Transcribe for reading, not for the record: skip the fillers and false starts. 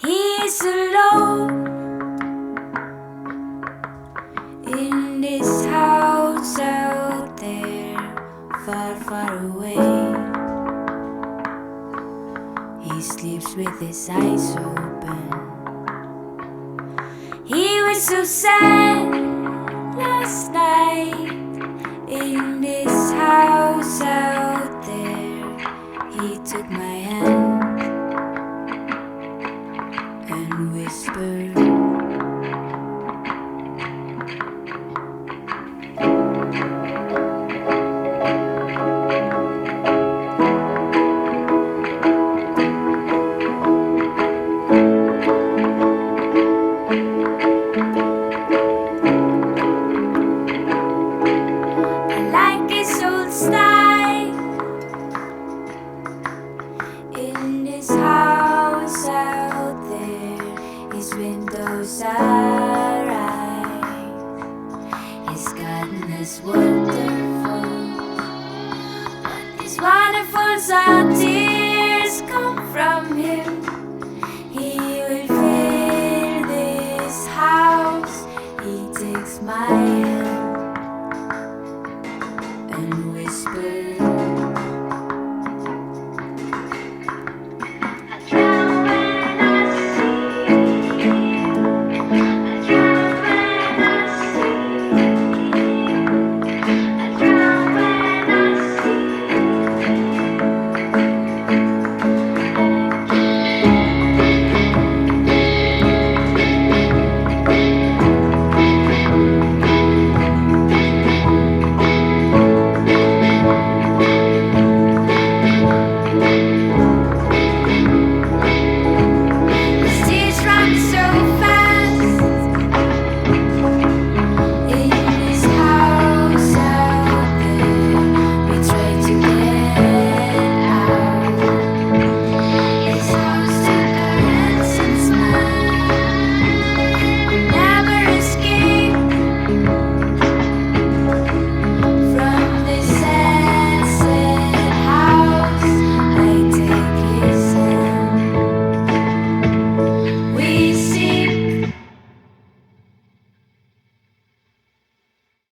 He is alone in this house out there, far, far away. He sleeps with his eyes open. He was so sad last night in this house out there. He took my hand and whispered, I like his old style in this house out there. His windows are right, his garden is wonderful. But these wonderfuls are tears come from him. He will fill this house. He takes my hand and whispers,